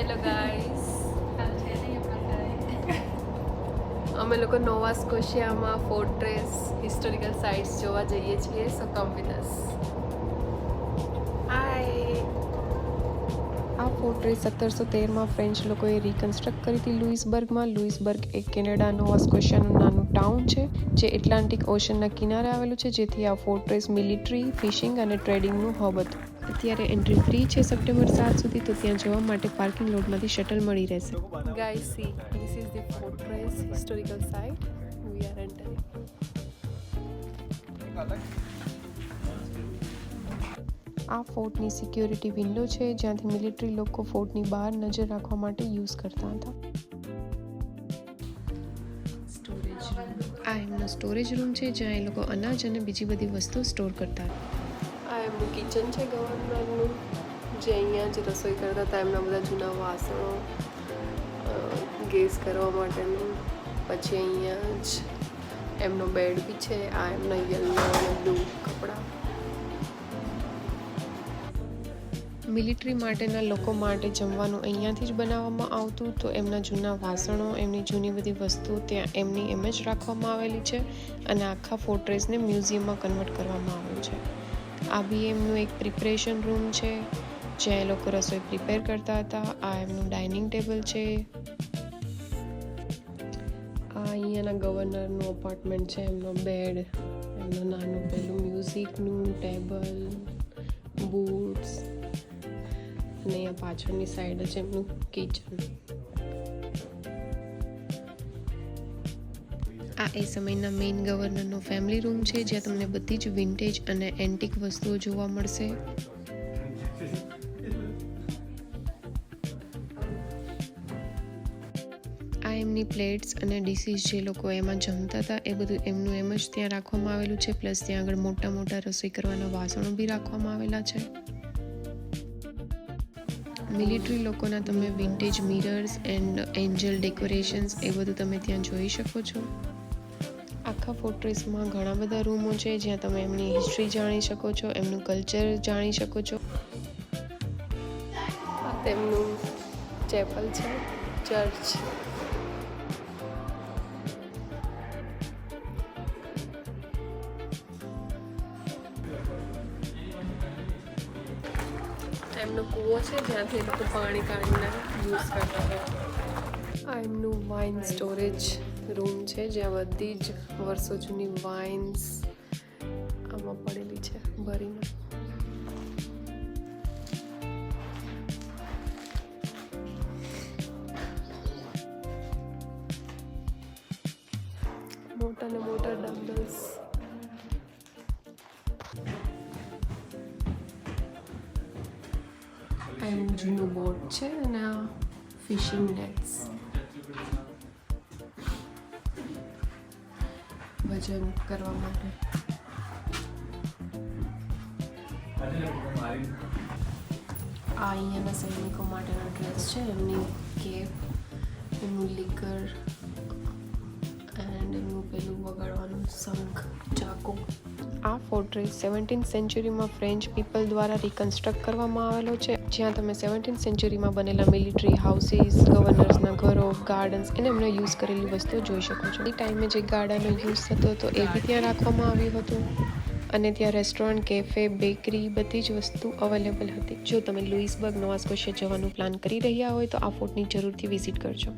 Hello guys, અમે લોકો Nova સ્કોશિયામાં ફોર્ટ્રેસ historical sites જોવા જઈએ છીએ. સો કમ વિથ અસ. હાય. આ ફોર્ટ્રેસ 1713માં ફ્રેન્ચ લોકોએ રિકન્સ્ટ્રક્ટ કરી હતી લુઇસબર્ગમાં. લુઇસબર્ગ એ કેનેડા નોવા સ્કોશિયાનું નાનું ટાઉન છે જે એટલાન્ટિક ઓશનના કિનારે આવેલું છે, જેથી આ ફોર્ટ્રેસ મિલિટરી, ફિશિંગ અને ટ્રેડિંગનું હબ હતું. અત્યારે એન્ટ્રી ફ્રી છે સપ્ટેમ્બર 7 સુધી, તો ત્યાં જવા માટે પાર્કિંગ લોટમાંથી શટલ મળી રહેશે. Guys see, this is the fortress historical site. We are entering. આ ફોર્ટની સિક્યોરિટી વિન્ડો છે, જ્યાંથી મિલિટરી લોકો ફોર્ટની બહાર નજર રાખવા માટે યુઝ કરતા હતા. આ એમનો સ્ટોરેજ રૂમ છે, જ્યાં એ લોકો અનાજ અને બીજી બધી વસ્તુઓ સ્ટોર કરતા હતા. આ એમનું કિચન છે ગવર્નરનું, જે અહીંયા જ રસોઈ કરતા હતા. એમના બધા જૂના વાસણો, ગેસ કરવા માટેનું. પછી અહીંયા જ એમનો બેડ બી છે. આ એમના યલો અને બ્લુ કપડાં. મિલિટરી માટેના લોકો માટે જમવાનું અહીંયાથી જ બનાવવામાં આવતું. તો એમના જૂના વાસણો, એમની જૂની બધી વસ્તુઓ ત્યાં એમની એમ જ રાખવામાં આવેલી છે અને આખા ફોર્ટ્રેસને મ્યુઝિયમમાં કન્વર્ટ કરવામાં આવ્યું છે. આ બી એમનું એક પ્રિપરેશન રૂમ છે, જ્યાં એ લોકો રસોઈ પ્રિપેર કરતા હતા. આ એમનું ડાઇનિંગ ટેબલ છે. આ અહીંયાના ગવર્નરનું અપાર્ટમેન્ટ છે, એમનો બેડ, એમનું નાનું પેલું મ્યુઝિકનું ટેબલ, બૂટ્સ, અને અહીંયા પાછળની સાઈડ જ એમનું કિચન. આ એ સમયના મેઇન ગવર્નરનો ફેમિલી રૂમ છે, જ્યાં તમને બધી જ વિન્ટેજ અને એન્ટિક વસ્તુઓ જોવા મળશે. આ એમની પ્લેટ્સ અને ડીશીસ જે લોકો એમાં જમતા હતા, એ બધું એમનું એમ જ ત્યાં રાખવામાં આવેલું છે. પ્લસ ત્યાં આગળ મોટા મોટા રસોઈ કરવાના વાસણો બી રાખવામાં આવેલા છે. મિલિટરી લોકોના તમે vintage mirrors and angel decorations એ બધું તમે ત્યાં જોઈ શકો છો. આખા ફોર્ટ્રેસમાં ઘણા બધા રૂમો છે, જ્યાં તમે એમની હિસ્ટ્રી જાણી શકો છો, એમનું કલ્ચર જાણી શકો છો. આ તેમનું ચેપલ છે, ચર્ચ. એમનો કૂવો છે, જ્યાંથી લોકો પાણી કાઢીને યુઝ કરતા હતા. આ એમનું વાઇન સ્ટોરેજ રૂમ છે, જ્યાં બધી જ વર્ષો જૂની વાઇન્સ આમાં પડેલી છે ભરીને. મોટા ને મોટા ડમ્બલ્સ. આ એમનું જૂનું બોટ છે અને આ ફિશિંગ નેટ્સ. વજન કરવા માટે. આ અહીંયાના સૈનિકો માટેનો ડ્રેસ છે, એમની કેપ, એમનું લીકર એન્ડ એમનું પેલું વગાડવાનું શંખ, ચાકુ. આ ફોર્ટ્રેસ 17th સેન્ચુરીમાં ફ્રેન્ચ પીપલ દ્વારા રિકન્સ્ટ્રક્ટ કરવામાં આવેલો છે, જ્યાં તમે 17th સેન્ચુરીમાં બનેલા મિલિટરી હાઉસીસ, ગવર્નર્સના ઘરો, ગાર્ડન્સ અને એમને યુઝ કરેલી વસ્તુઓ જોઈ શકો છો. એ ટાઈમે જે ગાર્ડનનો યુઝ થતો હતો એ બી ત્યાં રાખવામાં આવ્યું હતું. અને ત્યાં રેસ્ટોરન્ટ, કેફે, બેકરી બધી જ વસ્તુ અવેલેબલ હતી. જો તમે લુઇસબર્ગ, નોવા સ્કોશિયા જવાનું પ્લાન કરી રહ્યા હોય તો આ ફોર્ટની જરૂરથી વિઝિટ કરજો.